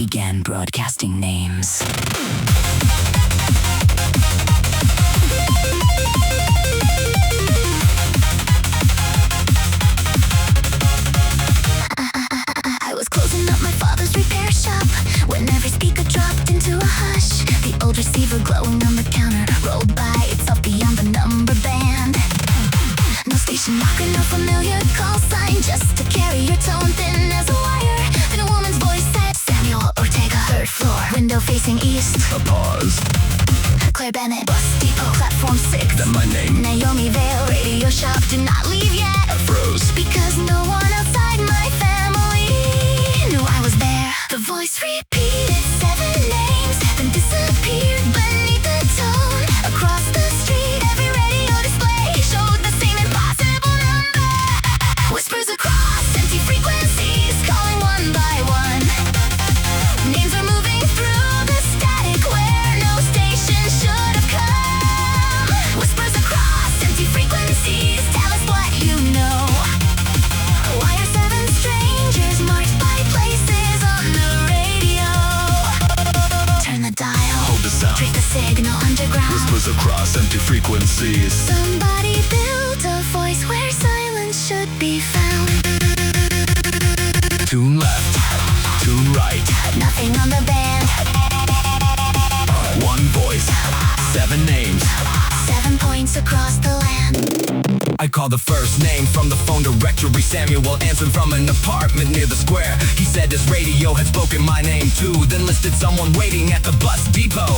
began broadcasting names. I was closing up my father's repair shop when every speaker dropped into a hush. The old receiver glowing on the counter rolled by itself beyond the number band. No station marker, no familiar call sign, just to carry your tone thin as a wire. Then a woman's voice said, Samuel Ortega, third floor, window facing east. A pause. Claire Bennett, bus depot, platform 6. Then my name. Naomi Vale, radio shop, do not leave yet. I froze. Because no one outside my family knew I was there. The voice repeated 7 names, then disappeared beneath the tone. Across the street, every radio display showed the same impossible number. Whispers across empty frequencies, calling one by one. Names are moving through the static where no station should have come. Whispers across empty frequencies, tell us what you know. Why are 7 strangers marked by places on the radio? Turn the dial, Hold the sound. trace the signal underground. Whispers across empty frequencies. Somebody built a voice where silence should be found. Tune left, tune right. Nothing on the band. One voice, 7 names. 7 points across the land. I called the first name from the phone directory. Samuel answered from an apartment near the square. He said his radio had spoken my name too, then listed someone waiting at the bus depot.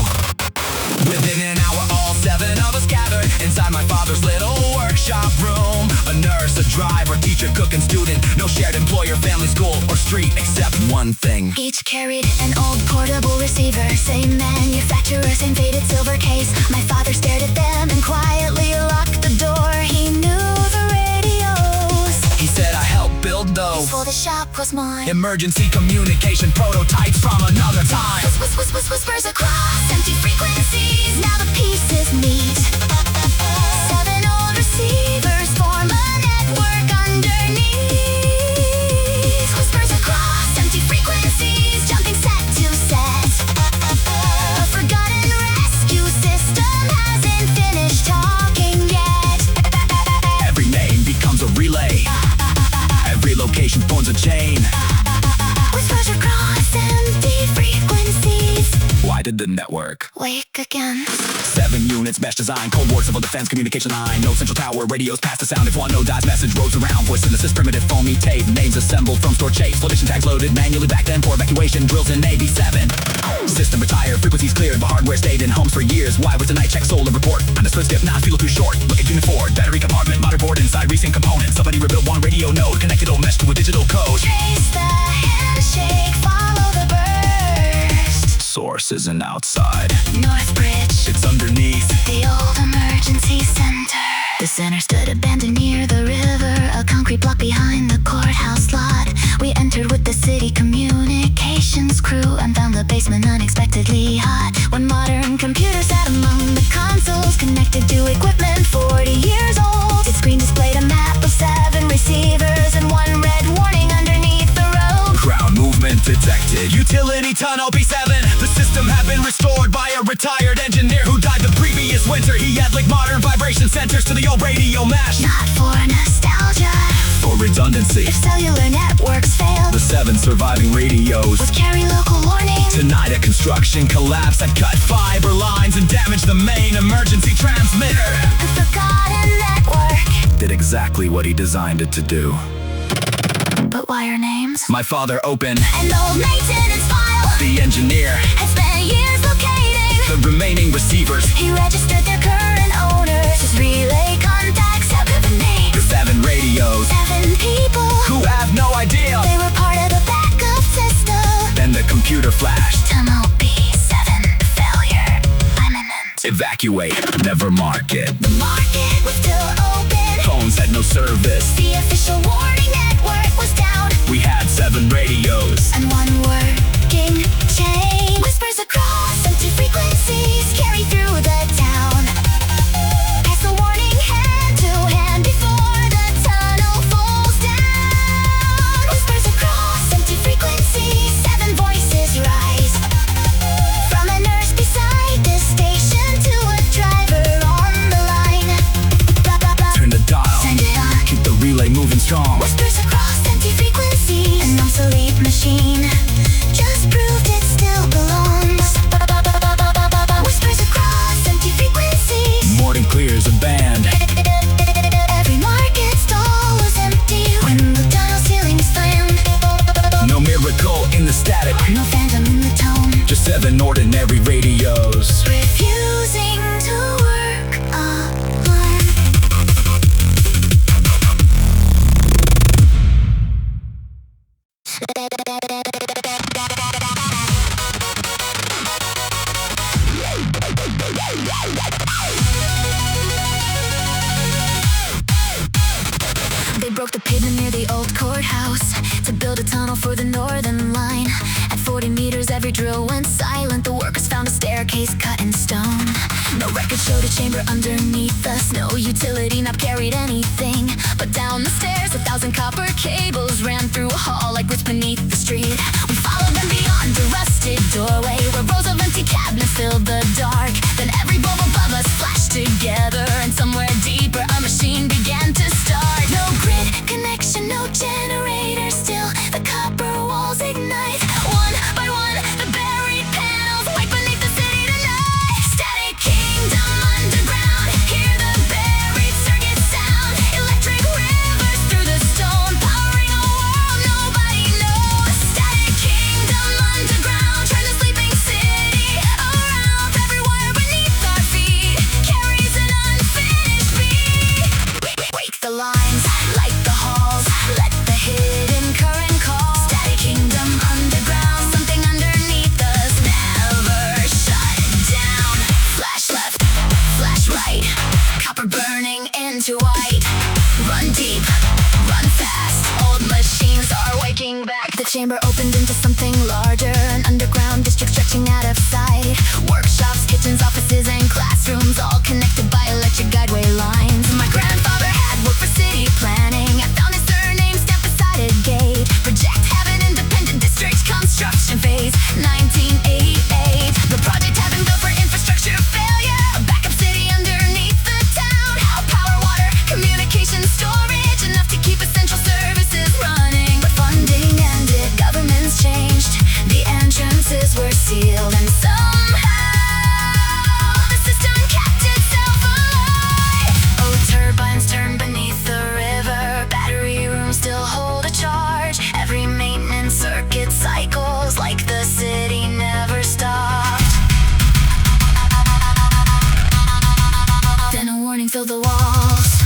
Within an hour, all 7 of us gathered inside my father's little workshop room. A nurse, a driver, teacher, cook, and student. No shared employer, family, school, or street, except one thing. Each carried an old portable receiver. Same manufacturer, same faded silver case. My father stared at them and quietly locked the door. He knew the radios. He said I helped build those Before the shop was mine. emergency communication prototypes from another time. Whispers across empty frequencies. Now the pieces meet. 7 old receivers form a network underneath. Whispers across empty frequencies, jumping set to set. A forgotten rescue system hasn't finished talking yet. Every name becomes a relay. Every location forms a chain. Whispers across empty frequencies. Why did the network? Wake again. 7 units, mesh design, Cold War, civil defense, communication line. No central tower, radios pass the sound. If one node dies, message rows around. Voice synthesis, primitive, foamy tape. Names assembled from stored shapes. Flotation tags loaded manually back then for evacuation. Drills in AB7. System retired, frequencies cleared, but hardware stayed in homes for years. Why was the night check solar report? Understood skip, not fuel too short. Look at unit 4, battery compartment, motherboard inside, recent components. Somebody rebuilt one radio node, connected old mesh to a digital code. Trace the handshake, follow the burst. Source isn't outside, North Bridge, it's underneath. the old emergency center. The center stood abandoned near the river, a concrete block behind the courthouse lot. We entered with the city communications crew and found the basement unexpectedly hot. One modern computer sat among the consoles, connected to equipment 40 years old. Its screen displayed a map of 7 receivers and one red warning underneath the road. Ground movement detected. Utility tunnel B7. The system had been restored by a retired engineer who died the previous winter. He had linked modern vibration sensors to the old radio mesh. Not for nostalgia, For redundancy, if cellular networks failed, the 7 surviving radios. would carry local warning. Tonight a construction collapse that cut fiber lines and damaged the main emergency transmitter. The forgotten network. Did exactly what he designed it to do. But wire names? My father opened An old maintenance file. the engineer, Had spent years locating. the remaining receivers. He registered their current owners. His relay contacts have given names. The 7 radios 7 people. who have no idea. They were part of the backup system. Then the computer flashed. Tunnel B7. Failure. Imminent. Evacuate, never mark it. The market was still open. Phones had no service. The official warning network was down. We had 7 radios. And one working chain. Whispers across empty frequencies carry through the town. Pass the warning hand to hand before the tunnel falls down. Whispers across empty frequencies, 7 voices rise. than ordinary radios. Refusing to work alone. They broke the pavement near the old courthouse to build a tunnel for the northern line. At 40 meters every drill went silent. The workers found a staircase cut in stone. No record showed a chamber underneath us. No utility knob carried anything. But down the stairs 1,000 copper cables ran through a hall like roots beneath the street. We followed them beyond the rusted doorway where rows of empty cabinets filled the dark. Then every bulb above us flashed together, and somewhere deeper a machine began to start. No grid connection, no generator. Still the copper walls ignite. One by one the buried panels wake beneath the city tonight. Static kingdom underground. Hear the buried circuit sound. Electric rivers through the stone, powering a world nobody knows. Static kingdom underground. Turn the sleeping city around. Every wire beneath our feet carries an unfinished beat. Wake the lines, light the halls, let the hidden current call. Static kingdom underground. Something underneath us never shut down. Flash left, flash right, copper burning into white. Run deep, run fast. Old machines are waking back. The chamber opened into something larger, an underground district stretching out of sight. Workshops, kitchens, offices, and classrooms, all connected by electric guideway lines. My grandfather had worked for city planning. I found his surname stamped beside a gate. Project Heaven Independent District Construction Phase 1988. The project had been built for infrastructure failure. A backup city underneath the town. Power, water, communication, storage, enough to keep essential services running. But funding ended, governments changed. The entrances were sealed, and somehow the system kept itself alive. Oh, turbines turn beneath the river. Battery rooms still hold a charge. Every maintenance circuit cycles like the city never stopped. Then a warning filled the walls.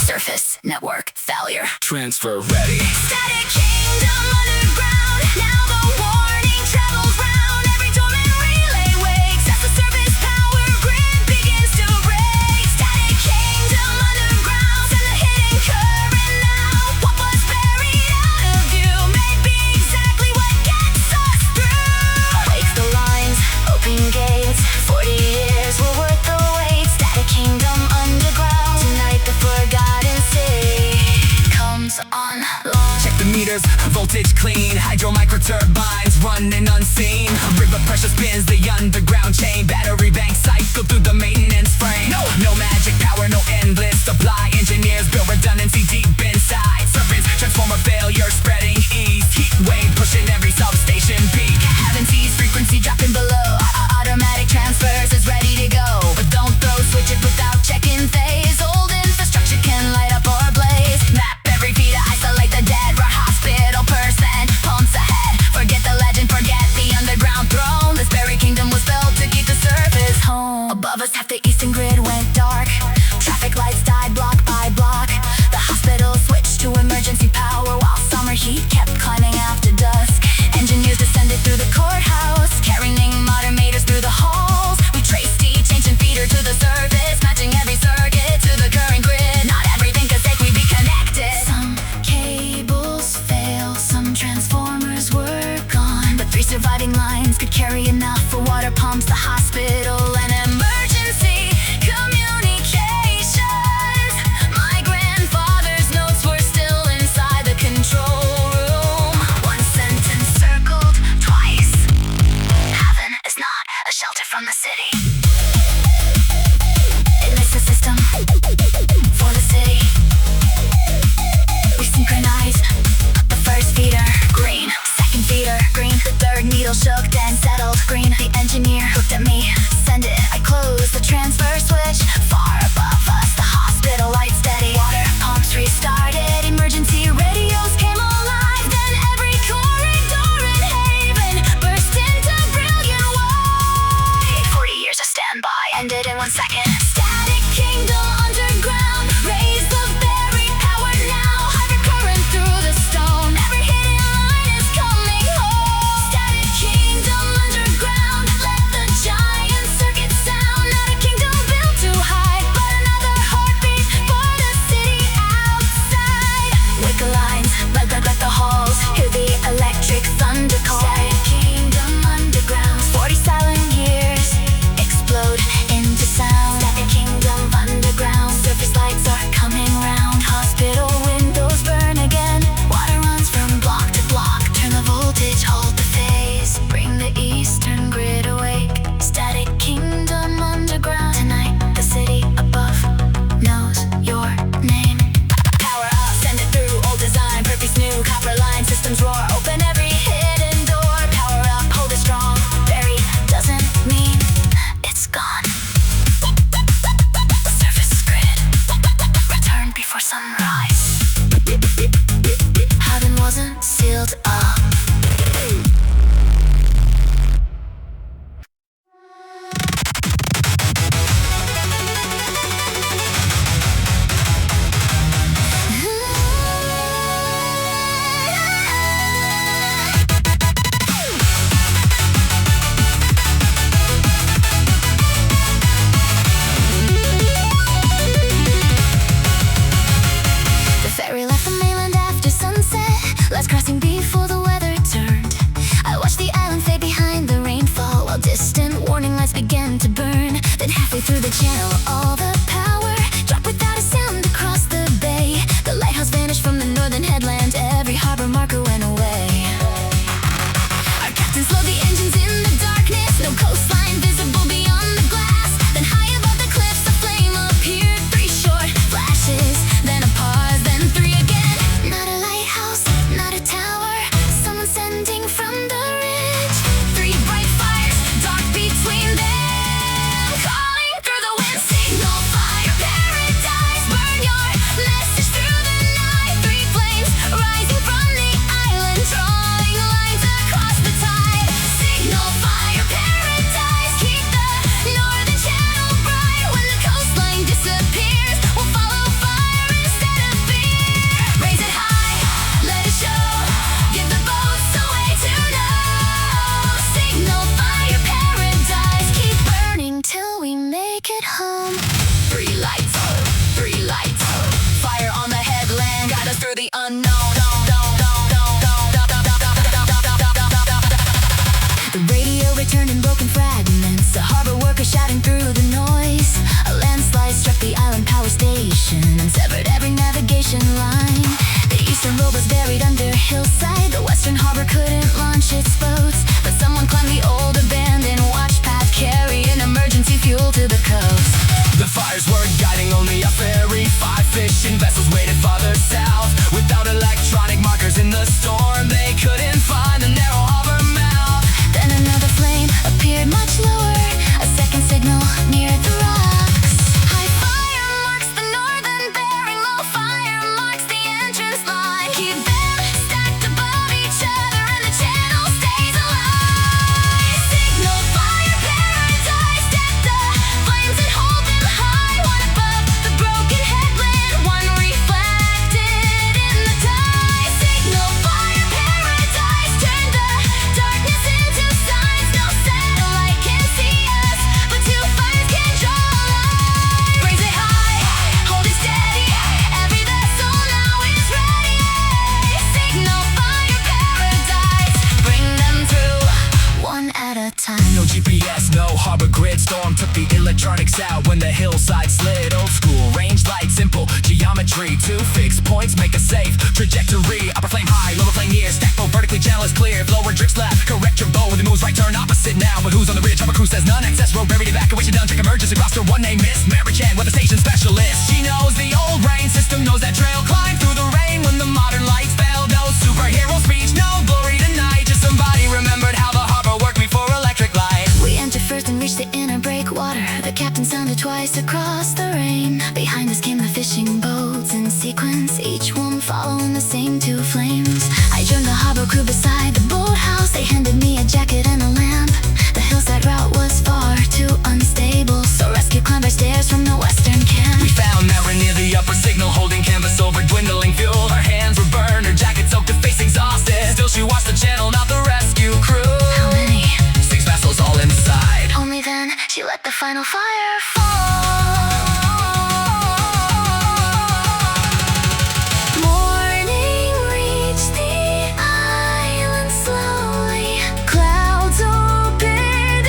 Surface network failure. Transfer ready. Static kingdom underground. Now the warning travels round. Every dormant relay wakes as the surface power grid begins to break. Static kingdom underground. Send the hidden current now. What was buried out of view may be exactly what gets us through. Wake the lines, open gates. 40 years were worth the wait. Static kingdom underground. Tonight the forgotten city comes online. Check the meters, voltage clean. Hydro micro turbines running unseen. River pressure spins the underground chain. Battery banks cycle through the maintenance frame. No magic power, no endless supply. Engineers build redundancy deep inside. Surface transformer failure spreading east. Heat wave pushing every substation peak. Heaven sees frequency dropping below. Automatic transfers is ready to go. But don't throw switches without checking phase. Old infrastructure can light up or blaze. Map every feet to isolate the dead. We're hospital person, pumps ahead. Forget the legend, forget the underground throne. This buried kingdom was built to keep the surface home. Above us half the eastern grid went dark. Traffic lights died block by block. The hospital switched to emergency power while summer heat kept climbing after dusk. Engineers descended through the courthouse, carrying modern meters through the halls. We traced each ancient feeder to the surface, matching every circuit to the current grid. Not everything could take, we be connected. Some cables fail, some transformers were gone, but 3 surviving lines could carry enough for water pumps, the hospital, and emergency communications. My grandfather's notes were still inside the control room. One sentence circled twice. Heaven is not a shelter from the city. It makes the system for the city. We synchronize. The first feeder, green. Second feeder, green. The third needle shook, then settled, green. The engineer looked at me. Send it. I closed the transfer switch. Far above us, the hospital lights steady. Water pumps restarted. Emergency radios came alive. Then every corridor in Haven burst into the channel, all the power. Drop without a sound across the bay. The lighthouse vanished from the northern headland. Every harbor marker went away. Our captain slowed the engines in the darkness. No coastline visible beyond the glass. Then high above the cliffs a flame appeared. 3 short flashes, then a pause, then 3 again. Not a lighthouse, not a tower. Someone sending from the ridge. 3 bright fires, dark between them, calling through the wind. Signal fire, paradise, burn your message through the night. 3 flames rising from the island, drawing lines across the tide. Signal fire, paradise, keep the northern channel bright. When the coastline disappears, we'll follow fire instead of fear. Raise it high, let it show. Give the boats a way to know. Signal fire, paradise, keep burning till we make it home. 3 lights, 3 lights. Fire on the headland, guide us through the unknown. The radio returned in broken fragments. The harbor workers shouting through the noise. A landslide struck the island power station and severed every navigation line. The eastern road was buried under a hillside. The western harbor couldn't launch its boats, but someone climbed the old abandoned watch path, carrying emergency fuel to the coast. The fires were guiding only a ferry. 5 fishing vessels waited farther south. Without electronic markers in the storm, they couldn't find the narrow harbor mouth. Then another flame appeared much lower. A second signal neared the rocks. High fire marks the northern bearing. Low fire marks the entrance line. Keep them stacked above each other and the channel stays alive. Signal fire, paradise, deck the flames and hold them high. One above the broken headland, one reflected in the tide. Signal fire, paradise, turn the darkness into signs. No satellite can see us, but 2 fires can draw a line. Raise it high, hold it steady. Every vessel now is ready. Signal fire, paradise, bring them through one at a time. No GPS, no harbor grid. Storm took the electronics out when the hillside slid. Old school range light, simple geometry. 2 fixed points make a safe trajectory. Upper flame high, lower flame near. Stack both vertically, channel is clear. If lower drifts left, correct your bow. When the moves right, turn opposite now. But who's on the ridge? Harbor crew says none. Access road buried, evacuation done. Check emergency roster, one name missed. Mary Chan, weather station specialist. She knows the old rain system, knows that trail. Climb through the rain when the modern lights fail. No superhero speech, no glory tonight. Just somebody remembered how the harbor worked before electric light. We entered first and reached the inner breakwater. The captain sounded twice across the rain. Behind us came the fishing boats in sequence, each one following the same 2 flames. I joined the harbor crew beside the boathouse. They handed me a jacket and a lamp. The hillside route was far too unstable, so rescue climbed our stairs from the western camp. We found Mara near the upper signal, holding canvas over dwindling fuel. Her hands were burned, her jacket soaked, her face exhausted. Still she watched the channel, not the rescue crew. How many? 6 vessels all inside. Only then she let the final fire fall. Morning reached the island slowly. Clouds opened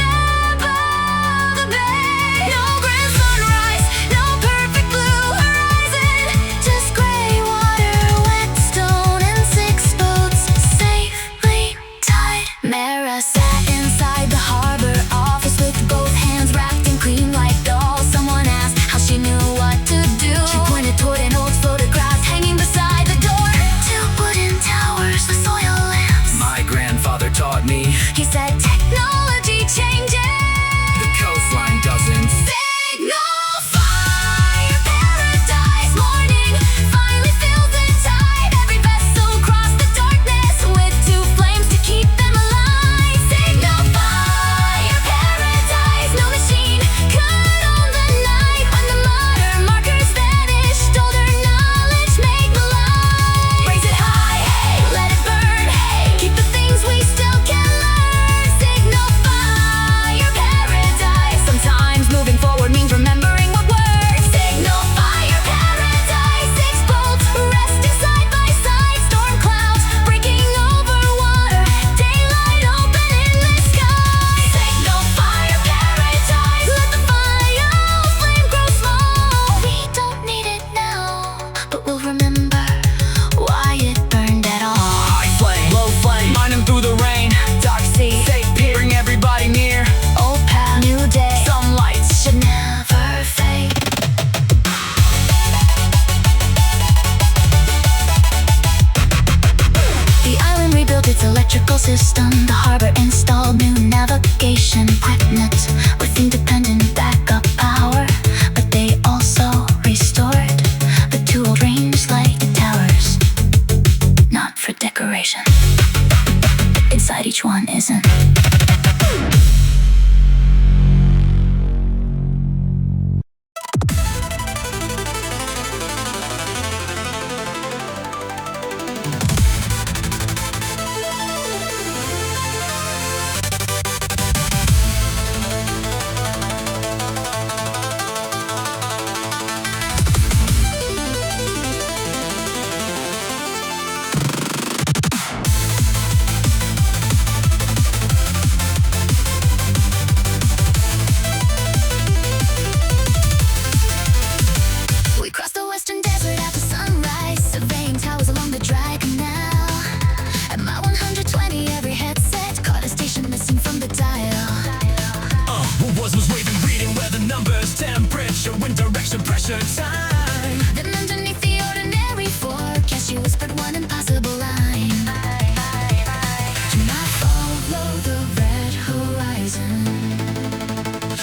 above the bay. No grand sunrise, no perfect blue horizon. Just gray water, wet stone, and 6 boats safely tied. Mara sat inside the harbor office with both hands wrapped in cream like dolls. Someone asked how she knew what to do. She pointed toward an old photograph hanging beside the door. 2 wooden towers with oil lamps. My grandfather taught me He said technology changes. the coastline doesn't. Signal fire, paradise, morning finally filled the tide. Every vessel crossed the darkness with 2 flames to keep them alive. Signal fire, paradise, no machine could own the night. When the modern markers vanished, older knowledge made the light. Raise it high, let it burn, keep the things we still can learn. Signal time. Then underneath the ordinary forecast, you whispered one impossible line. Do not follow the red horizon.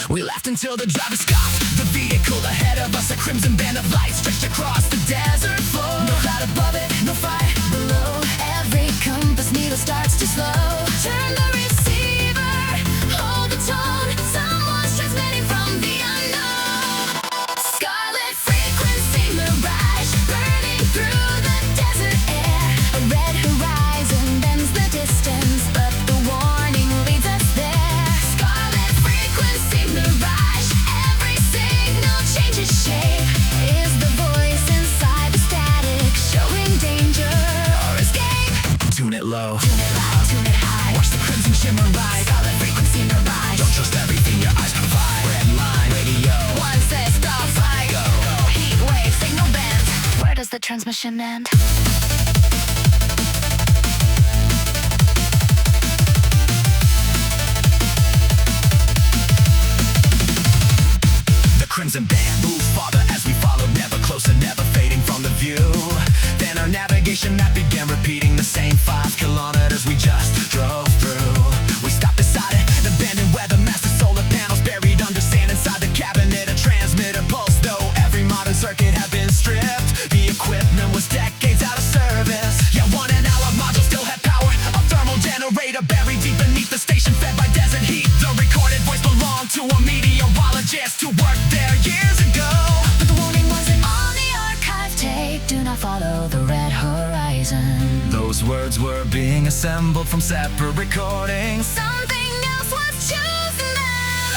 We laughed until the driver stopped. The vehicle ahead of us, a crimson band of light stretched across the desert floor. No cloud above it, no fire below. Every compass needle starts to slow. Turn the receiver, hold the tone. Someone's transmitting from the unknown. Scarlet frequency mirage, burning through the desert air. A red horizon bends the distance, but the warning leads us there. Scarlet frequency mirage, every signal changes shape. Is the voice inside the static showing danger or escape? Tune it low, Tune it loud, tune it high. watch the crimson shimmer rise. Scarlet frequency mirage. Don't trust everything your eyes provide. Red line radio, One says stop, fly, go. Heat wave, signal bend. Where does the transmission end? the crimson band moved farther as we followed, never closer, never fading from the view. Then our navigation map began repeating the same 5 kilometers we just drove through. We stopped beside an abandoned weather master, solar panels buried under sand. Inside the cabinet, a transmitter pulse, though every modern circuit had been stripped. The equipment was decades out of service. Yeah, 1 hour module still had power. A thermal generator buried deep beneath the station, fed by desert heat. The recorded voice belonged to a meteorologist who worked there years ago. But the warning wasn't on the archive tape. Do not follow the red horizon. Those words were being assembled from separate recordings. Something else was chosen then.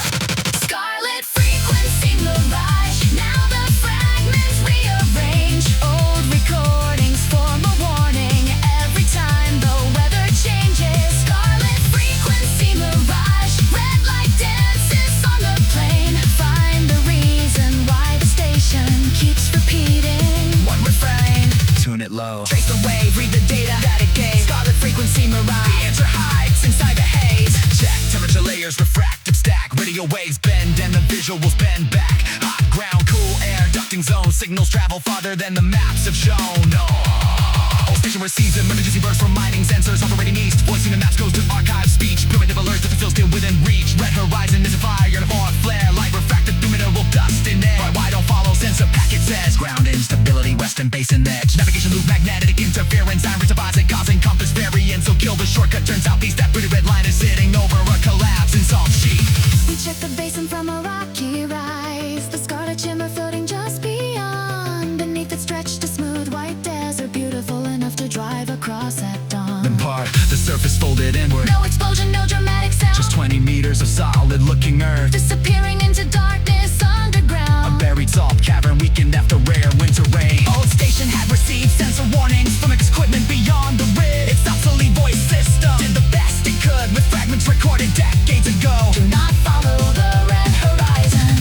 Scarlet frequency mirage. Now the fragments rearrange. Old recordings form a warning. Every time the weather changes. Scarlet frequency mirage. Red light dances on the plane. Find the reason why the station keeps repeating One refrain, tune it low. Trace the wave, read the data that it gave. Scarlet frequency mirage. The answer hides inside the haze. Check temperature layers, refractive stack. Radio waves bend and the visuals bend back. Hot ground, cool air, ducting zone. Signals travel farther than the maps have shown. Oh, station receives emergency bursts from mining sensors operating east. Voicing the maps goes to archive speech. Primitive alerts that feel still within reach. Red horizon is a fire, the far flare. Light refracted through mineral dust in air. Why don't follow sensor packet says. Ground instability, western basin edge. Navigation loop, magnetic interference. Iron deposit causing compass variance. So kill the shortcut, turns out that pretty red line is sitting over a collapse in salt sheet. We check the basin from a rocky rise. The scarlet shimmer floating just beyond. Beneath it stretched a smooth white desert, beautiful enough to drive across at dawn. Then part, the surface folded inward. No explosion, no dramatic sound. Just 20 meters of solid looking earth. Disappearing into darkness underground. A buried salt cavern weakened after rare winter rain. Old station had received sensor warnings from equipment beyond the ridge. Its obsolete voice system did the best it could with fragments recorded decades ago. Do not follow the red horizon.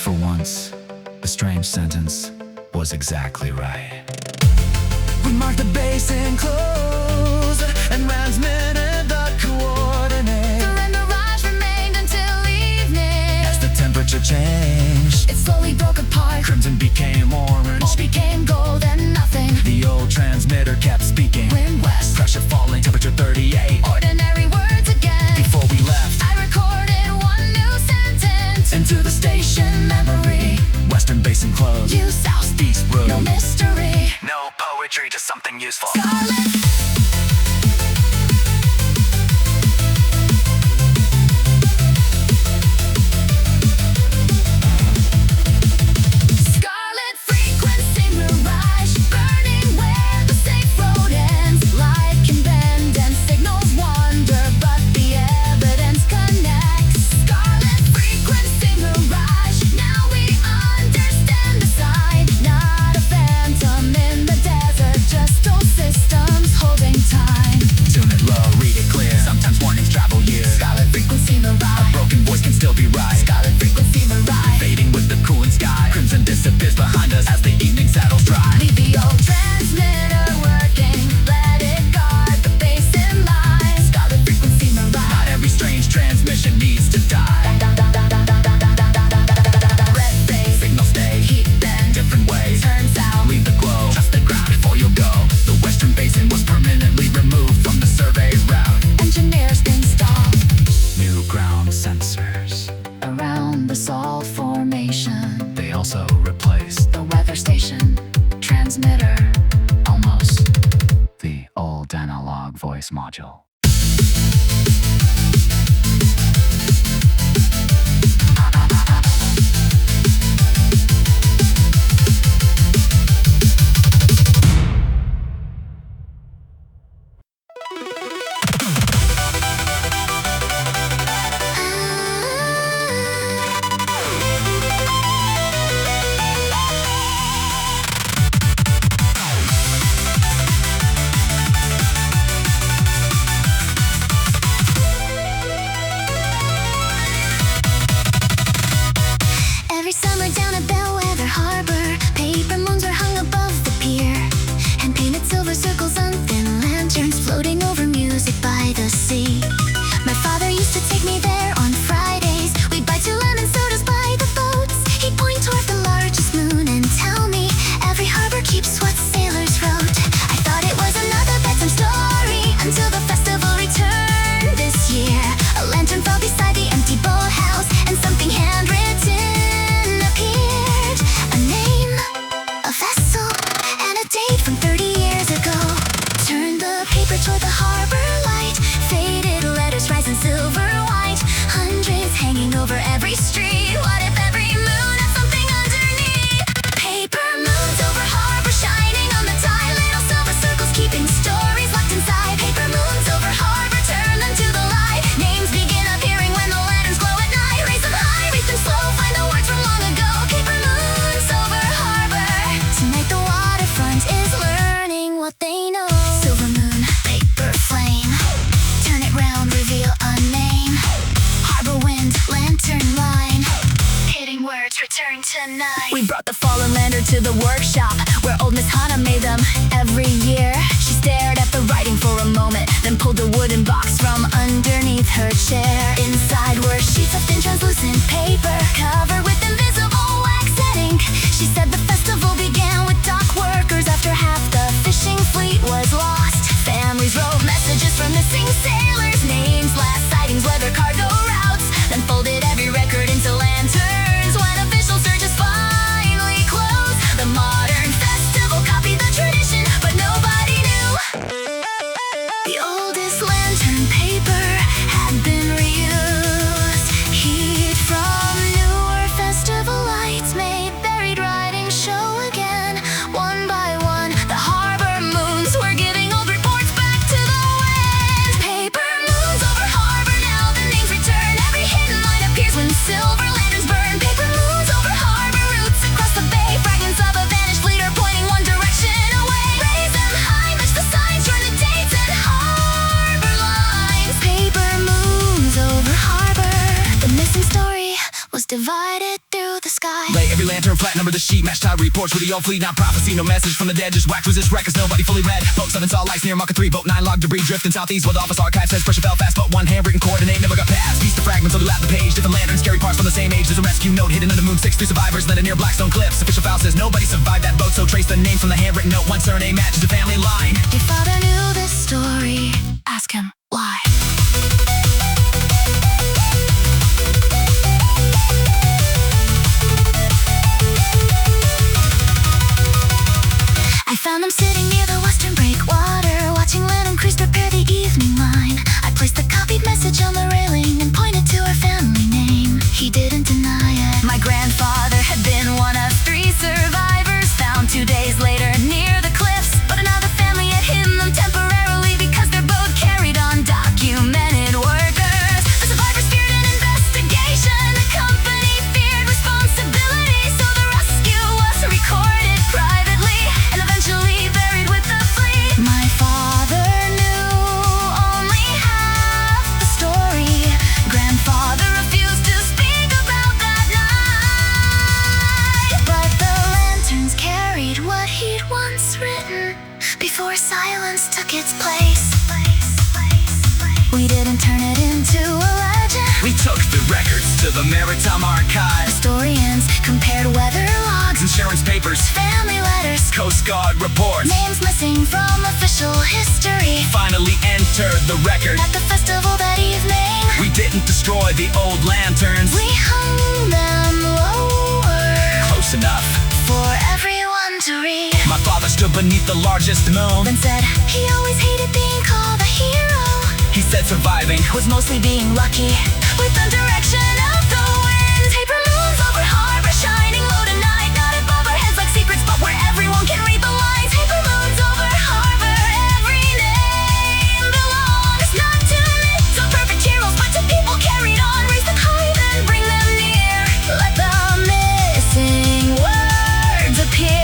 For once, the strange sentence was exactly right. We marked the basin close and transmitted the coordinates. The red mirage remained until evening. As the temperature changed, It slowly broke apart. crimson became orange. All became gold and nothing. The old transmitter kept speaking. Wind west. Pressure falling, temperature 38. Ordinary words again. Before we left, I recorded one new sentence into the station memory. Western basin closed. You Southeast road. no mystery. No poetry, just something useful. Scarlet 죠. Every summer down at Bellwether Harbor, paper moons were hung above the pier, and painted silver circles on thin lanterns floating over music by the sea. My father used to take me there on Fridays. We'd buy 2 lemon sodas by the boats. He'd point toward the largest moon and tell me every harbor keeps what sailors wrote. I thought it was another bedtime story until the festival returned this year. A lantern fell beside the empty boathouse, and something handwritten appeared. A name, a vessel, and a date from 30 years ago. Turned the paper toward the harbor light. Faded letters rise in silver white. Hundreds hanging over every street. What if every moon had something underneath? Paper moons over harbor shining on the tide. Little silver circles keeping stories locked inside. Paper moons over harbor turn them to the light. Names begin appearing when the lanterns glow at night. Raise them high, read them slow, find the words from long ago. Paper moons over harbor. Tonight the waterfront is learning what they know. Silver moon, paper flame. Turn it round, reveal a name. Harbor wind, lantern line. Hitting words, return tonight. We brought the fallen lander to the workshop where old Miss Hana made them every year. She stared at the writing for a moment, then pulled a wooden box from underneath her chair. Inside were sheets of thin translucent paper covered with invisible wax and ink. She said the festival began with dock workers after half the fishing fleet was lost. Families wrote messages from missing sailors, names, last sightings, weather, cargo routes, then folded every record into lanterns. When official searches finally closed, the modern festival copied the tradition, but nobody knew the oldest lantern paper had been reused. Heat from newer festival lights made buried writing show again. One by one, the harbor moons were giving old reports back to the wind. Paper moons over harbor, now the names return. Every hidden line appears when silver lanterns burn. Paper moons over harbor, roots across the bay. Fragments of a vanished fleet are pointing one direction away. Raise them high, match the signs, join the dates and harbor lines. Paper moons over harbor. The missing story was divided through the sky. Lay every lantern flat, number the sheet, match tide reports with the old fleet. Not prophecy, no message from the dead, just whack resist records nobody fully read. Boat 7 saw lights near Marker 3, boat 9 log debris drifting southeast. While the office archive says pressure fell fast, but one handwritten coordinate never got past. Piece the fragments throughout the page, different lanterns carry parts from the same age. There's a rescue note hidden under moon 6, 3 survivors landed near Blackstone Cliffs. Official file says nobody survived that boat, so trace the name from the handwritten note. One surname matches the family line. Your father knew this story. Ask him why. I found him sitting near the western breakwater, watching lantern crews prepare the evening line. I placed the copied message on the railing and pointed to our family name. He didn't deny it. My grandfather had been one of 3 survivors found 2 days later near the cliffs, but another family had hidden them temporarily because their boat carried undocumented workers. The survivors feared an investigation. The company feared responsibility, so the rescue was recorded privately and eventually buried with the fleet. My father knew only half the story. Grandfather refused to speak about that night, but the lanterns carried what he'd once written before silence took its place. We didn't turn it into a legend. We took the records to the Maritime Archive. Historians compared weather logs, Insurance papers, family letters, Coast Guard reports. names missing from official history. Finally entered the record. At the festival that evening, We didn't destroy the old lanterns. we hung them lower Close enough. for everyone to read. My father stood beneath the largest moon. Then said he always hated being called a hero. He said surviving was mostly being lucky. With the direction of the wind, paper moons over harbor, shining low tonight. Not above our heads like secrets, but where everyone can read the lines. Paper moons over harbor, every name belongs not to myths or perfect heroes, but to people carried on. Raise the kite and bring them near. Let the missing words appear.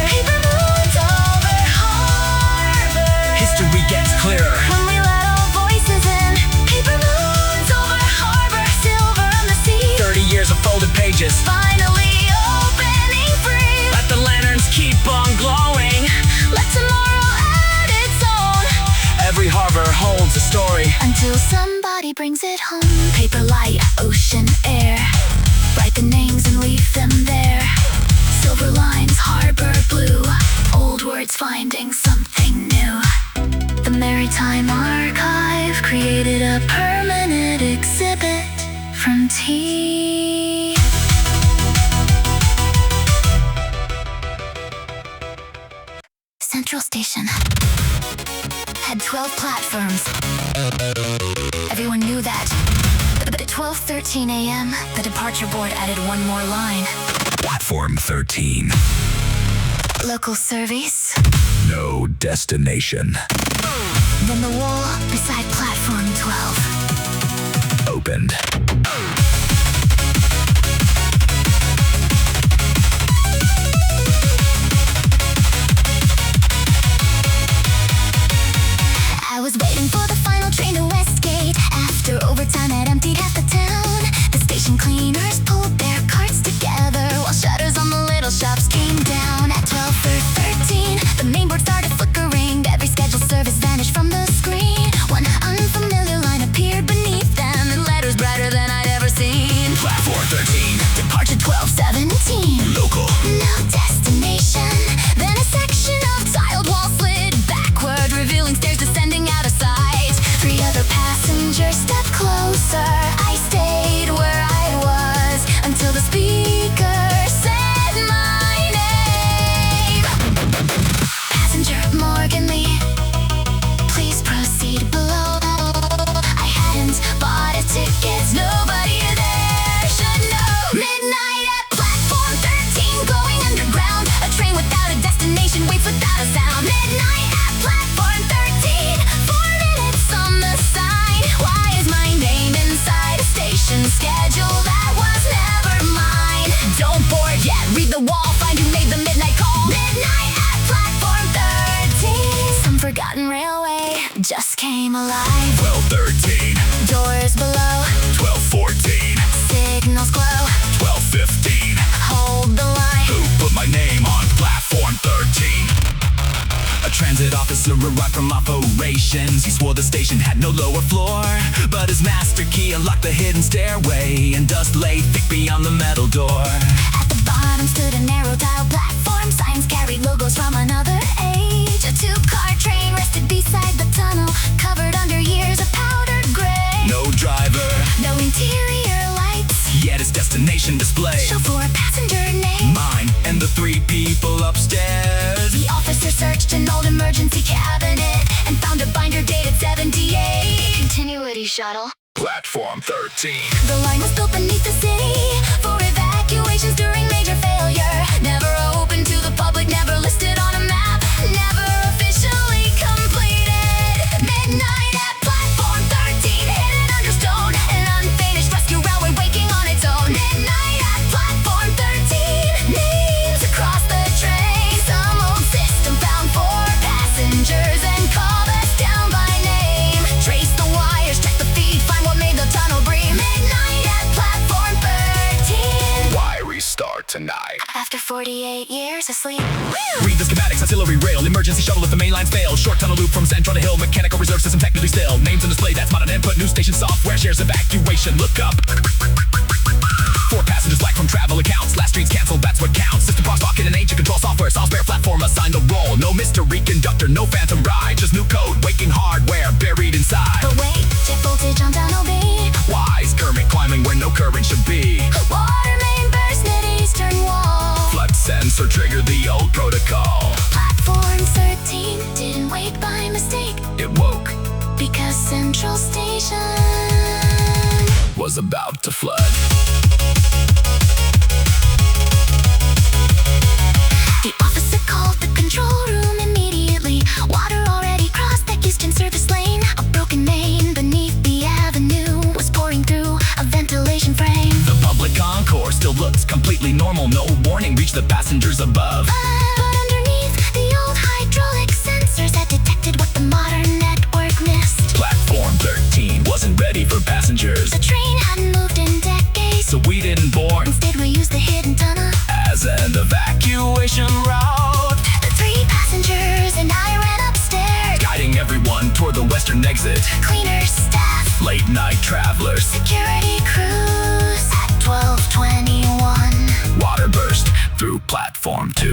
Paper moons over harbor. History gets clearer When we let all voices in. Paper moons over harbor, silver on the sea. 30 years of folded pages. Finally opening free. Let the lanterns keep on glowing. Let tomorrow add its own. Every harbor holds a story. Until somebody brings it home. Paper light, ocean, air. Write the names and leave them there. Silver lines, harbor blue. Old words finding something new. The Maritime Archive created a permanent exhibit from tea. Central Station had 12 platforms. Everyone knew that. But at 12:13 a.m., the departure board added one more line. Platform 13. Local service. No destination. Then the wall beside platform 12 Opened. I was waiting for the final train to Westgate. After overtime had emptied half the town, the station cleaners pulled their carts together while shutters on the little shops came down. At 12:13, the main board started flickering. Every scheduled service vanished from the screen. One unfamiliar line appeared beneath them in letters brighter than I'd ever seen. Platform 13. Departure 12:17. Local. No destination. Then a section of tiled wall slid backward, revealing stairs descending out of sight. 3 other passengers stepped closer. I stayed where I was until the speaker said my name. Passenger Morgan Lee, please proceed below. I hadn't bought a ticket. Nobody there should know. Midnight at platform 13, going underground. A train without a destination waits without a sound. Midnight at platform 13, 4 minutes on the sign. Why is my name inside a station schedule that was never mine? Don't board yet, read the wall, find who made the midnight call. Midnight at platform 13. Some forgotten railway just came alive. 12:13. Doors below, 12:14. signals glow. 12:15. Hold the line. Who put my name on platform 13? A transit officer arrived from operations. He swore the station had no lower floor, but his master key unlocked the hidden stairway, and dust lay thick beyond the metal door. At the bottom stood a narrow dial platform. Signs carried logos from another age. A 2-car train rested beside the tunnel, covered under years of powdered gray. No driver, No interior lights. yet its destination display. Show for a passenger name. Mine and the 3 people upstairs. The officer searched an old emergency cabinet and found a binder dated 78. Continuity shuttle. Platform 13. The line was built beneath the city for evacuations during major failure. Never open to the public, never listed on a map, never officially completed. Midnight at platform 13, hidden under stone. An unfinished rescue railway waking on its own. Midnight at platform 13, names across the train. Some old system found for passengers and called us down by name. Trace the wires, check the feed, find what made the tunnel breathe. Midnight at platform 13. Why restart tonight? After 48 years of sleep. Read the schematics, auxiliary rail, emergency shuttle if the main lines fail. Short tunnel loop from Central to Hill, mechanical reserve system technically still. Names on display, that's modern input, new station software, shares evacuation, look up. 4 passengers black from travel accounts, last streets canceled, that's what counts. System box pocket and ancient control software, solve spare platform assigned a role. No mystery conductor, no phantom ride, just new code, waking hardware buried inside. But wait, jet voltage on down OB. Wise current climbing where no current should be. Water main burst mid eastern wall. Flood sensor triggered the old protocol. Platform 13 didn't wake by mistake, It woke. because Central about to flood. The officer called the control room immediately. Water already crossed the Houston service lane. A broken main beneath the avenue was pouring through a ventilation frame. The public concourse still looks completely normal. No warning reached the passengers above. But underneath, the old hydraulic sensors had detected what the modern network missed. Platform 13 wasn't ready for passengers. The train hadn't moved in decades, So we didn't board instead we used the hidden tunnel as an evacuation route. The 3 passengers and I ran upstairs, Guiding everyone toward the western exit. cleaners, staff, Late night travelers. security crews. At 12:21, Water burst through platform 2.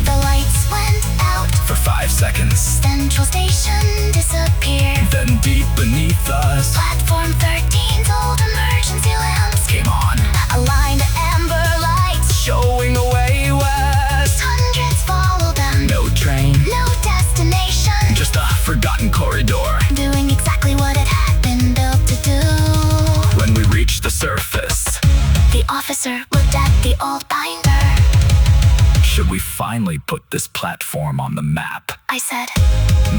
the lights went out. For 5 seconds. Central station disappeared. Then deep beneath us Platform 13's old emergency lamps came on, aligned amber lights. showing a way west. Hundreds followed them. No train, No destination. just a forgotten corridor. Doing exactly what it had been built to do. When we reached the surface, The officer looked at the old binder. should we finally put this platform on the map? I said,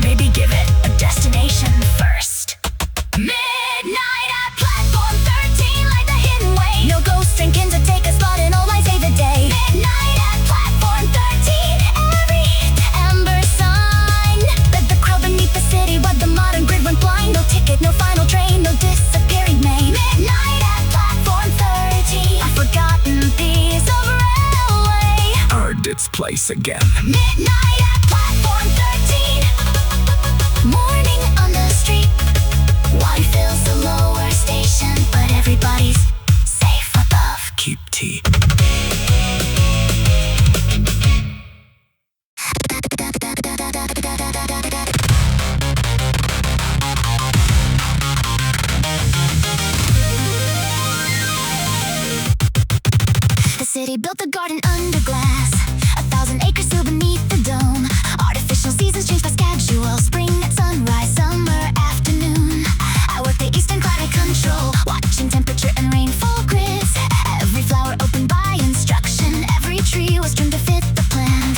maybe give it a destination first. Midnight at platform 13, like the hidden way. No ghost drinking to take a spot and all might save the day. Midnight at platform 13, every amber sign led the crowd beneath the city, but the modern grid went blind. No ticket, no final train, no disappearing main. Midnight at platform 13, a forgotten piece of railway. Earned its place again. Midnight at platform 13. Morning on the street. One fills the lower station, but everybody's safe above. Keep tea. The city built a garden under glass, 1,000 acres still beneath the dome. Artificial seasons changed by schedule. Spring at sunrise, summer afternoon. I worked the eastern climate control, watching temperature and rainfall grids. Every flower opened by instruction. Every tree was trimmed to fit the plan.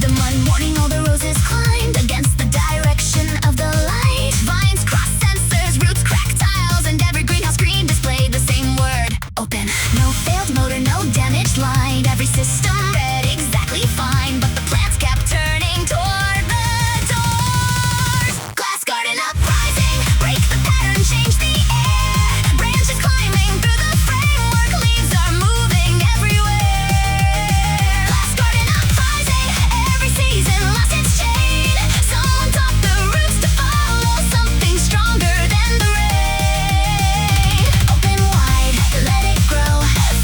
The one morning all the roses climbed against the direction of the light. Vines crossed sensors, roots cracked tiles, and every greenhouse screen displayed the same word: open. No failed motor, no damaged line. Every system read exactly fine, but the plants kept turning toward the doors. Glass garden uprising, break the pattern, change the air. Branches climbing through the framework, leaves are moving everywhere. Glass garden uprising, every season lost its chain. Someone taught the roots to follow something stronger than the rain. Open wide, let it grow,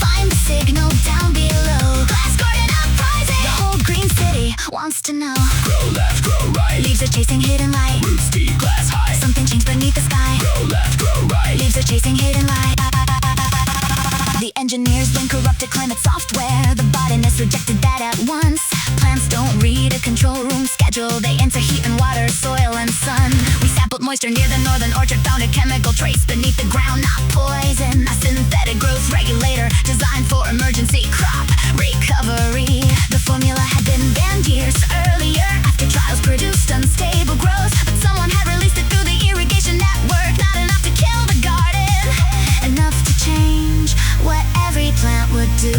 find the signal down below. Glass garden uprising, the whole green city wants to know. Grow left, grow right. Leaves are chasing hidden light. Roots deep, glass high. Something changed beneath the sky. Grow left, grow right. Leaves are chasing hidden light. The engineers blame corrupted climate software. The botanists rejected that at once. Plants don't read a control room schedule. They enter heat and water, soil and sun. We sampled moisture near the northern orchard, found a chemical trace beneath the ground, not poison. A synthetic growth regulator designed for emergency crop recovery. The formula had been banned years earlier after trials produced unstable growth. But someone had released it through the irrigation network. Not enough to kill the garden, enough to change what every plant would do.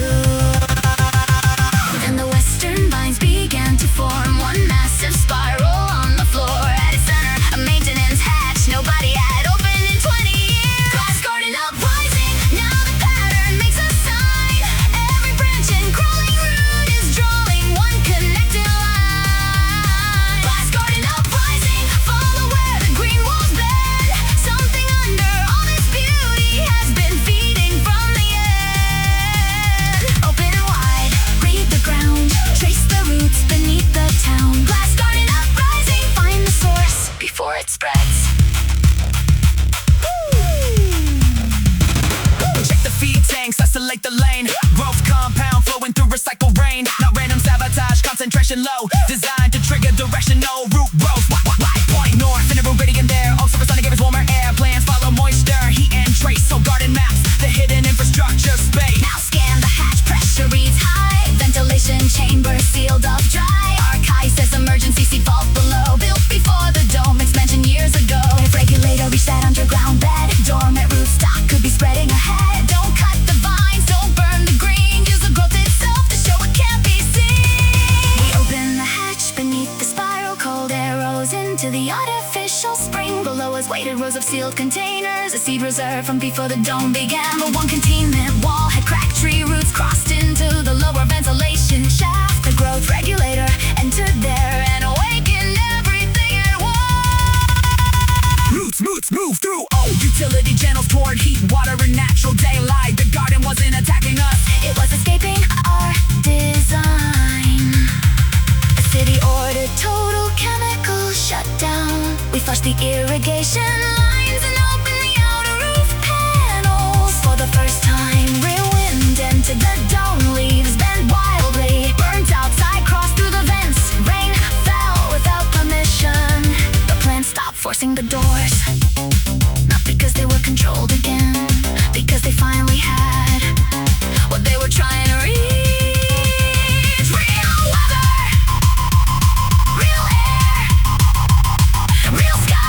Then the western vines began to form, one massive spiral on the floor. At its center, a maintenance hatch nobody had opened in 20 containers, a seed reserve from before the dome began. But one containment wall had cracked tree roots crossed into the lower ventilation shaft. The growth regulator entered there and awakened everything at once. Roots move through old utility channels toward heat, water, and natural daylight. The garden wasn't attacking us, it was escaping our design. The city ordered total chemical shutdown. We flushed the irrigation lines and opened the outer roof panels. For the first time, real wind entered the dome. Leaves bent wildly, burnt outside, crossed through the vents. Rain fell without permission. The plant stopped forcing the doors. Not because they were controlled again, because they finally had what they were trying to reach. Real weather, real air, real sky.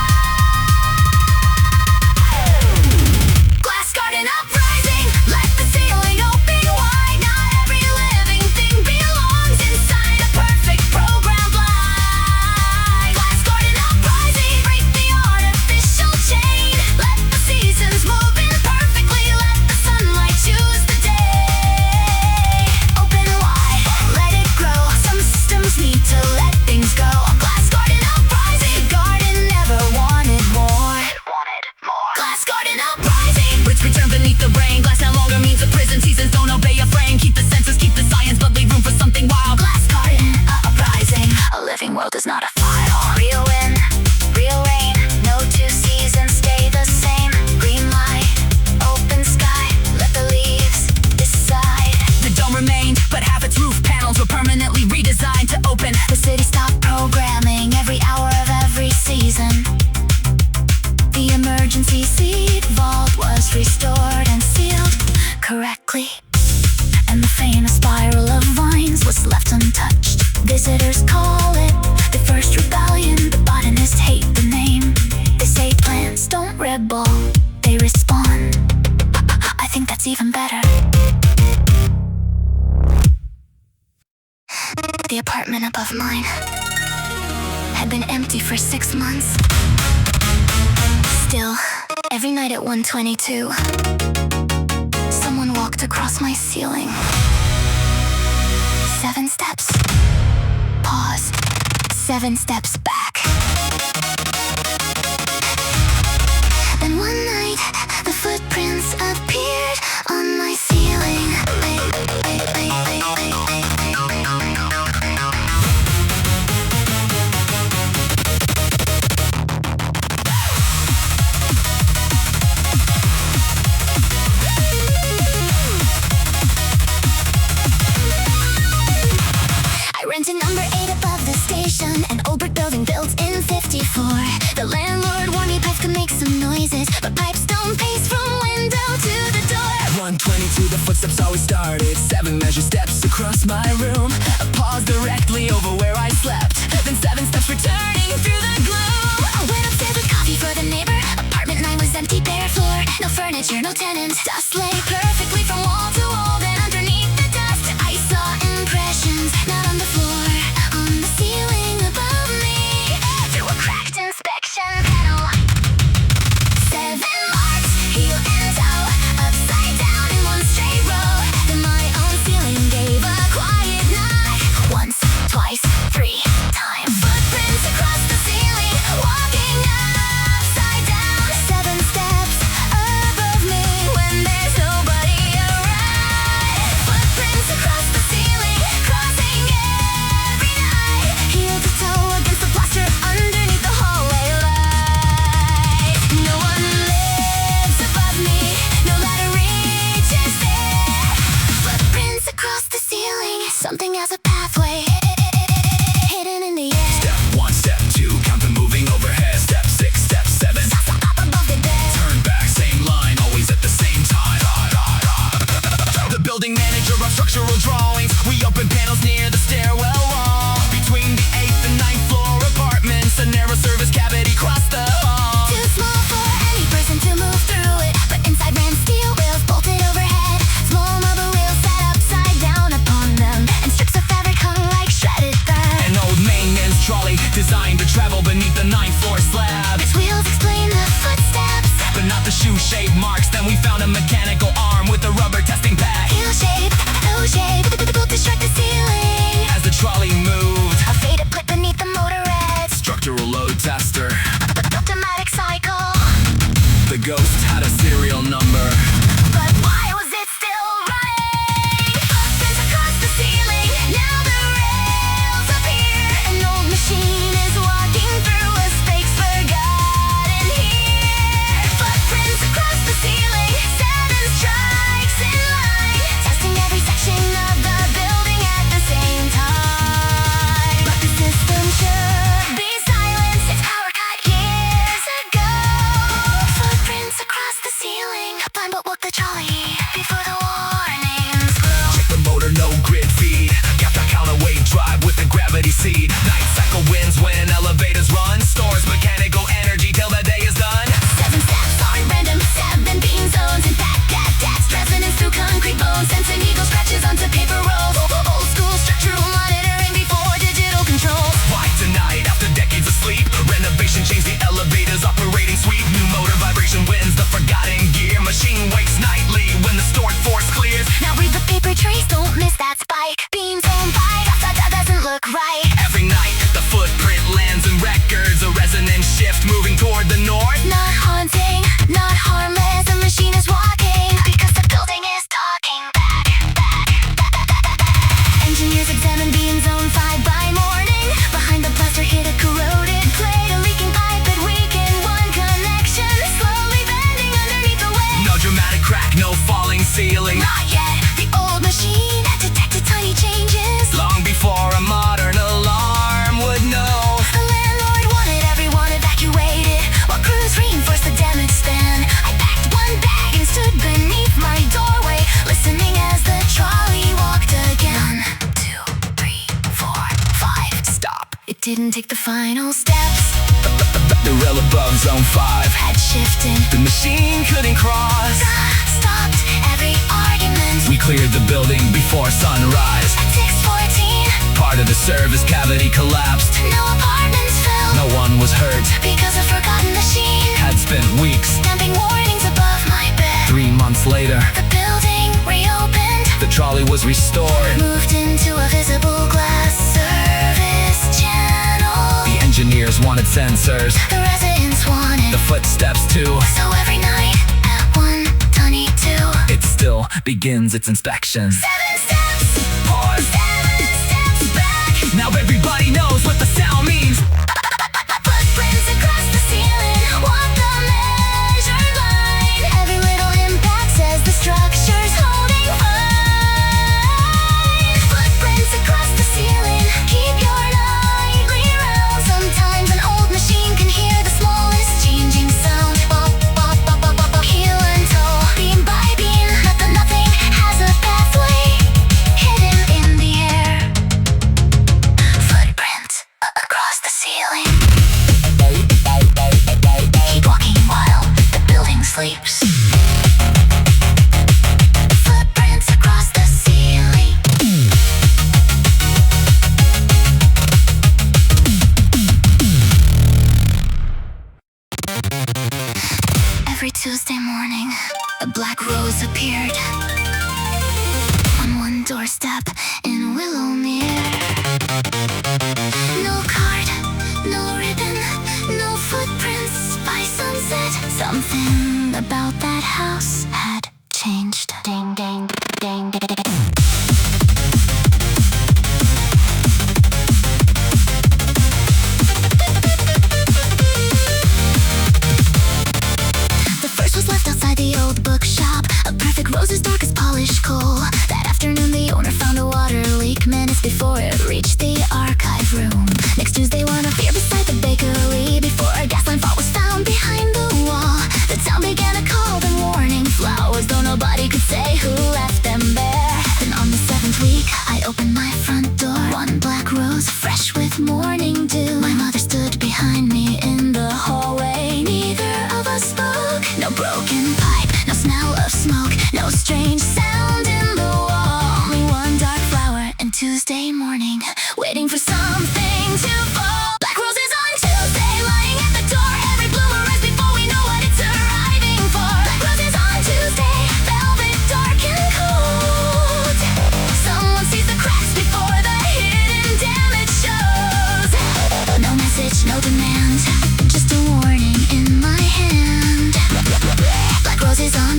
Glass garden uprising, let the ceiling open wide. Not every living thing belongs inside a perfect program blind. Glass garden uprising, break the artificial chain. Let the seasons move in perfectly, let the sunlight choose the day. Open wide, let it grow. Some systems need to let things go. Glass garden uprising, the garden never wanted more. It wanted more. Glass garden uprising, roots return beneath the rain. Glass no longer means a prison. Seasons don't obey a frame. Keep the senses, keep the science, but leave room for something wild. Glass garden uprising, a living world is not a file. Real wind, real rain, no two seasons stay the same. Green light, open sky, let the leaves decide. The dome remained, but half its roof panels were permanently redesigned to open. The city stopped programming every hour of every season. The emergency seed vault was restored and sealed correctly. And the famous spiral of vines was left untouched. Visitors call it the first rebellion. The botanists hate the name. They say plants don't rebel, they respond. I think that's even better. The apartment above mine had been empty for 6 months. Still, every night at 1:22, someone walked across my ceiling. 7 steps. Pause. 7 steps back. Then one night, the footprints appeared on my ceiling. Rented number 8 above the station, an old brick building built in 54. The landlord warned me pipes could make some noises, but pipes don't pace from window to the door. 122, the footsteps always started. 7 measured steps across my room. A pause directly over where I slept. Then 7 steps returning through the gloom. I went upstairs with coffee for the neighbor. Apartment 9 was empty, bare floor. No furniture, no tenants. Dust lay perfectly from wall to wall. Then underneath the dust, I saw impressions, not on the floor, on the ceiling above me. Through a cracked inspection panel, 7 marks, heel and toe, upside down in one straight row. Then my own ceiling gave a quiet knock. Once, twice, 3 times. Footprints across the ceiling, walking upside down. 7 steps above me when there's nobody the shoe-shaped marks. Then we found a mechanical arm with a rubber testing pad. U-shape, O-shape, both to strike the ceiling. As the trolley moved, A faded plate beneath the motorette. structural load tester. Automatic cycle. The ghost had a serial number. But why was it still running? Footprints across the ceiling. Now the rails appear. An old machine is walking through a space forgotten here. Footprints across the ceiling. 7 strikes in line. Testing every section of the building at the same time. But the system should be silent. Its power cut years ago. Footprints across the ceiling. Blind but woke the trolley before the warnings grew. Check the motor, no grid feed. Got the counterweight drive with the gravity seed. Night cycle wins when elevators run. Stores mechanical energy till the day is done. 7 steps aren't random. 7 beam zones. In fact, that's resonance through concrete bones. Sensing eagle scratches onto paper rolls. Old school structural monitoring before digital control. Why tonight after decades of sleep? Renovation changed the elevator's operating suite. New motor vibration wins the forgotten gear. Machine wakes nightly when the stored force clears. Now read the paper trace. Don't miss that spike. Beam zone 5. That doesn't look right. Every night the footprint lands in records. A resonance shift moving toward the north. Not haunting, not harmless. The machine is walking because the building is talking back. Engineers examine beam zone 5 by morning. Behind the plaster hit a corroded plate. A leaking pipe that weakened one connection. Slowly bending underneath the weight. No dramatic crack, no falling ceiling. Not yet. The old machine had detected tiny changes. Long before a modern alarm would know. The landlord wanted everyone evacuated, while crews reinforced the damage span. I packed one bag and stood beneath my doorway, listening as the trolley walked again. 1, 2, 3, 4, 5. Stop. It didn't take the final steps. The rail above zone 5. Had shifted. The machine couldn't cross. Stopped every argument. We cleared the building before sunrise. At 6:14, Part of the service cavity collapsed. no apartments fell. No one was hurt. Because a forgotten machine. Had spent weeks. Stamping warnings above my bed. 3 months later, The building reopened. the trolley was restored. Moved into a visible glass service channel. The engineers wanted sensors. The residents wanted. The footsteps too. So every night at 1:22. It still begins its inspection. 7 steps. Pause. 7 steps back. Now everybody knows what the sound means. Footprints across the ceiling. Walk the measured line. Every little impact says the structure's holding fine. Footprints across the ceiling. Keep your nightly round. Sometimes an old machine can hear the smallest changing sound. Heel and toe, beam by beam. Nothing has a pathway hidden in the air. Footprints across the ceiling. Keep walking while the building sleeps. Footprints across the ceiling. Every Tuesday morning, a black rose appeared on one doorstep in Willowmere. No card, no ribbon, no footprints by sunset. Something about that house had changed. Ding, ding, ding, ding, ding. The first was left outside the old bookshop. A perfect rose as dark as polished coal. That afternoon the owner found a water leak minutes before it reached the archive room. Next Tuesday one up here beside the bakery. Before a gas line fault was found behind the wall. The town began to call them warning flowers, though nobody could say who left them there. Then on the 7th week I opened my front door. One black rose fresh with morning dew. My mother stood behind me in the hallway. Neither of us spoke. No broken pipe, no smell of smoke, no strange sound in the wall. Only one dark flower and Tuesday morning, waiting for something to fall. Black roses on Tuesday, lying at the door. Every bloom arrives before we know what it's arriving for.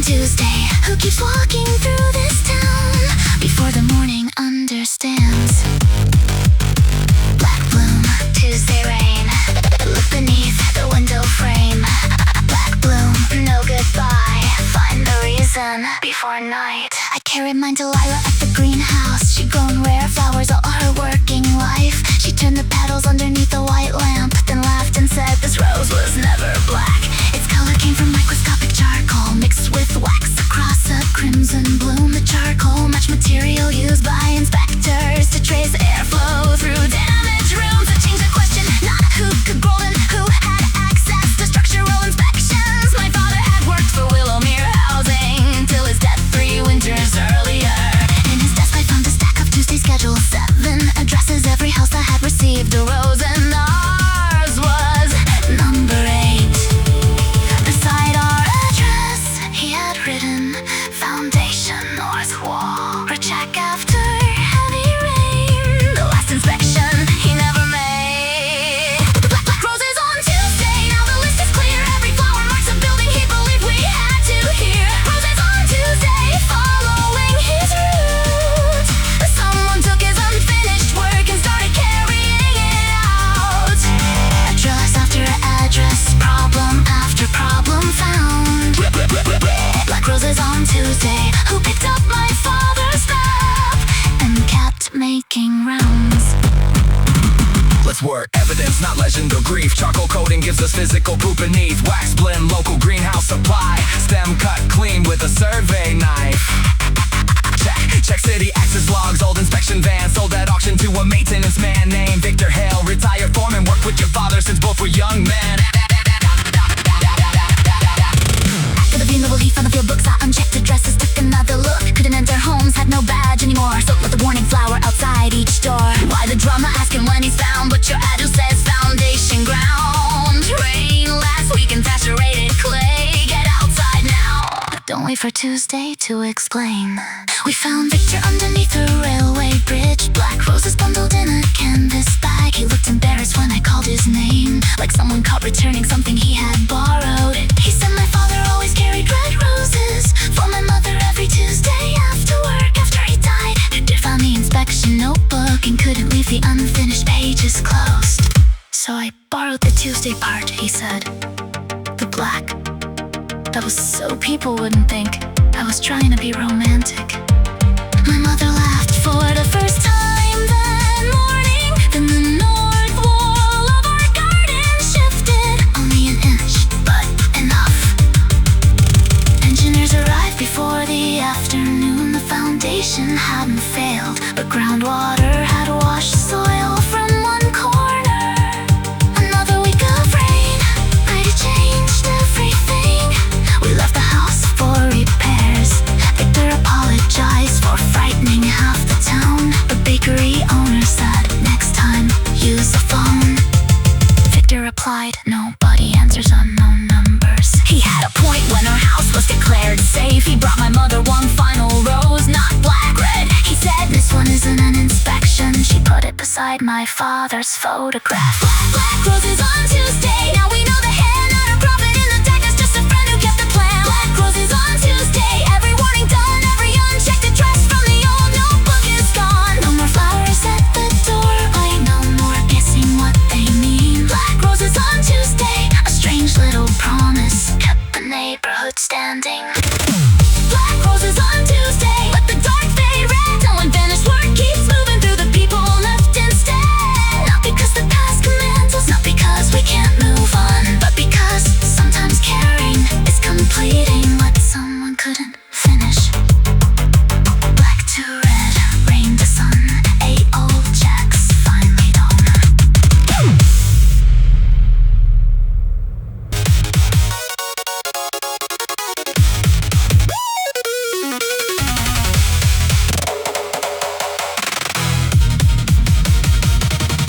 Tuesday? Who keeps walking through this town before the morning understands? Black bloom, Tuesday rain. Look beneath the window frame. Black bloom, no goodbye. Find the reason before night. I carried mine to Lila at the greenhouse. She'd grown rare flowers all her working life. She turned the petals underneath a white lamp, then laughed and said this rose was never black. Its color came from microscopic charcoal mixed with wax across a crimson bloom. The charcoal matched material used by inspectors to trace airflow through damaged rooms. I changed the question, not who could grow and who had access to structural inspections. My father had worked for Willowmere Housing till his death 3 winters earlier. In his desk I found a stack of Tuesday schedule, 7 addresses, every house that had received a rose, and ours was number 8. Beside our address he had written foundation north wall. Or check after heavy rain, the last inspection he never made. Black roses on Tuesday, now the list is clear. Every flower marks a building he believed we had to hear. Roses on Tuesday, following his route. Someone took his unfinished work and started carrying it out. Address after address, problem after problem found. Black roses on Tuesday, who picked up my father's map and kept making rounds. Let's work. Evidence, not legend or grief. Charcoal coating gives us physical proof beneath. Wax blend, local greenhouse supply. Stem cut clean with a survey knife. Check city access logs. Old inspection van sold at auction to a maintenance man named Victor Hale. Retired foreman, worked with your father since both were young men. After the funeral he found the field books, I unchecked addresses, took another look. Couldn't enter homes, had no badge anymore. So let the warning flower outside each door. Why the drama, asking when he's found, but your address says foundation ground. Rain last week and saturated clay. Get outside now, but don't wait for Tuesday to explain. We found Victor underneath a railway bridge. Black roses bundled in a canvas bag. He looked embarrassed when I called his name, like someone caught returning something he had borrowed. He said my father always carried red roses for my mother every Tuesday after work. After he died, Victor found the inspection notebook and couldn't leave the unfinished pages closed. So I borrowed the Tuesday part, he said. The black. That was so people wouldn't think I was trying to be romantic. My mother laughed for the first time that morning. Then the north wall of our garden shifted only an inch, but enough. Engineers arrived before the afternoon. The foundation hadn't failed, but groundwater had washed soil from one corner. Another week of rain might have changed everything. We left the house for repairs. Victor apologized for frightening half the town. The bakery owner said, next time, use a phone. Victor replied, nobody answers unknown numbers. He had a point when our house was declared safe. He brought my mother one final rose, not black, red. He said, this one isn't an inspection. She put it beside my father's photograph. Black roses on Tuesday. Now we know the hand, not a prophet in the darkness, just a friend who kept the plan. Black roses on Tuesday. Every warning done, every unchecked address from the old notebook is gone. No more flowers at the doorway, no more guessing what they mean. Black roses on Tuesday. A strange little promise kept the neighborhood standing. Black roses on Tuesday. Let the dark fade red. No unfinished work keeps moving through the people left instead. Not because the past commands us, not because we can't move on, but because sometimes caring is completing what someone couldn't finish. Black to red, rain to sun, 8 old checks finally done.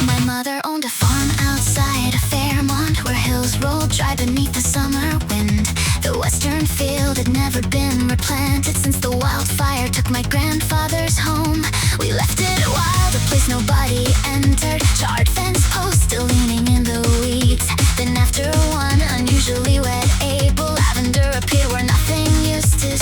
My mother owned a farm outside of Fairmont, where hills rolled dry beneath the summer wind. The western field had never been replanted since the wildfire took my grandfather's home. We left it wild, a place nobody entered. Charred fence posts still leaning in the weeds. Then after one unusually wet April, lavender appeared where nothing used to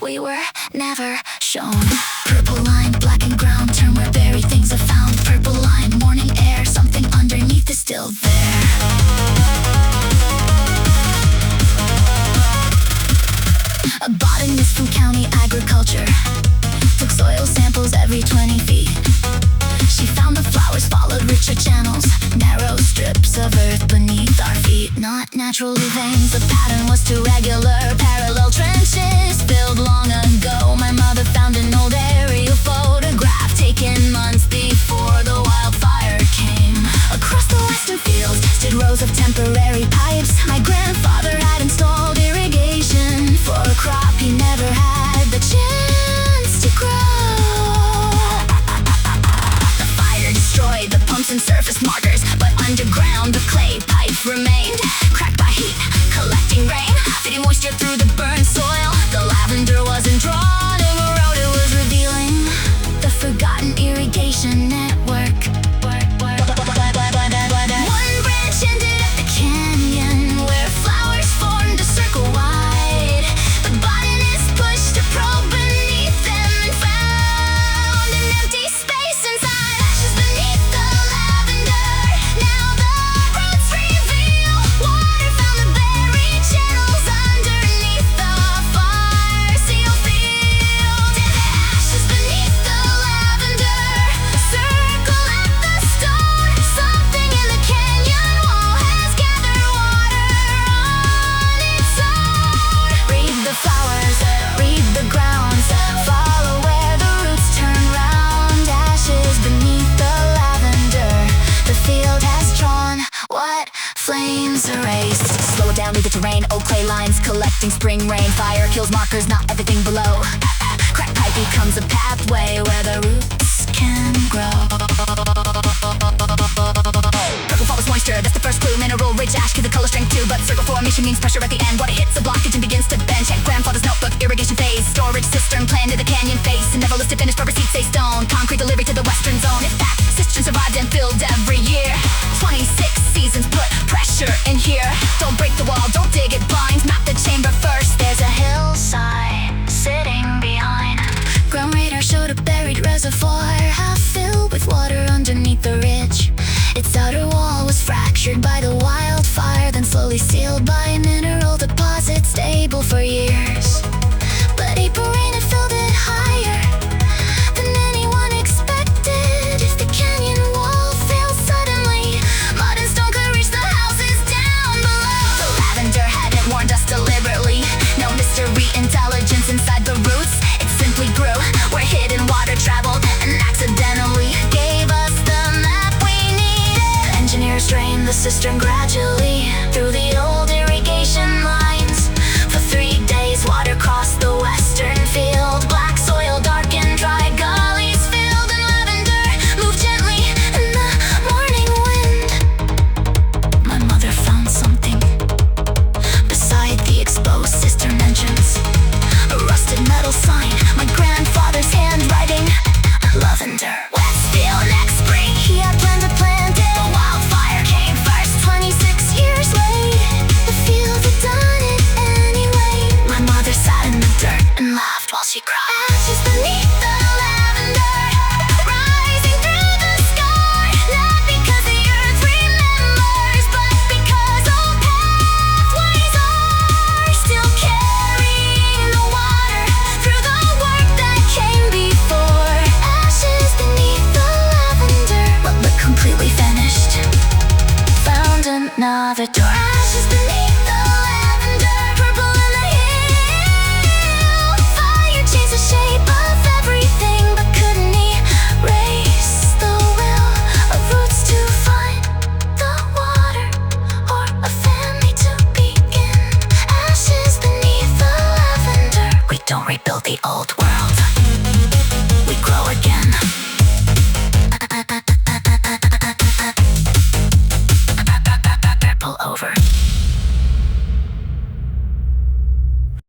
we were never shown. Purple line, black and ground, turn where buried things are found. Purple line, morning air, something underneath is still there. A botanist from county agriculture took soil samples every 20 feet. She found the flowers followed richer channels, narrow strips of earth beneath our feet. Not naturally veins, the pattern was too regular. Parallel trenches filled long ago. My mother found an old aerial photograph taken months before the wildfire came. Across the western fields stood rows of temporary pipes. My grandfather had installed irrigation for a crop he never had the chance to grow. The fire destroyed the pumps and surface markers, but underground the clay pipe remained, cracked by heat, collecting rain, feeding moisture through the burned soil. The lavender wasn't drawn in a road, it was revealing the forgotten irrigation network. One branch ended at the canyon where flowers formed a circle wide. The botanist pushed a probe beneath them and found an empty space inside. Ashes beneath the lavender. Now the roots reveal water found the buried channels underneath the fire seal field. And the ashes beneath the lavender circle at the stone. Something in the canyon wall has gathered water on its own. Read the flowers, read the grounds, follow where the roots turn round. Ashes beneath the lavender, the field has drawn what flames erased. Slow it down, leave the terrain, old clay lines collecting spring rain. Fire kills markers, not everything below. Cracked pipe becomes a pathway where the roots can grow. Purple follows moisture, that's the first clue. Mineral rich ash gives the color strength too, but circle formation means pressure at the end. Water hits the blockage and begins to bend. Check grandfather's notebook, irrigation phase. Storage cistern planned in the canyon face, and never listed finished, rubber seats say stone. Concrete delivery to the western zone. In fact, cistern survived and filled every year. 26 seasons put pressure in here. Don't break the wall, don't dig it blind. Map the chamber first, there's a hillside sitting behind. Ground radar showed a buried reservoir, half filled with water underneath the ridge. Its outer wall was fractured by the wildfire, then slowly sealed by mineral deposits stable for years. But April rain had filled it higher than anyone expected. If the canyon wall failed suddenly, mud and stone could reach the houses down below. The lavender hadn't warned us deliberately. No mystery intelligence inside the roots. It simply grew where hidden water traveled and accidentally gave us the map we needed. Engineers drained the cistern gradually through the old irrigation lines. For 3 days water crossed the western field. Black soil, dark and dry gullies filled, and lavender moved gently in the morning wind. My mother found something beside the exposed cistern entrance. A rusted metal sign, my grandfather's handwriting. Lavender. Westfield next spring, he had planned to plant it. The wildfire came first, 26 years late. The field had done it anyway. My mother sat in the dirt and laughed while she cried. Ashes beneath the lavender, rising through the sky. Not because the earth remembers, but because old pathways are still carrying the water through the work that came before. Ashes beneath the lavender, what looked completely finished, found another door. Ashes beneath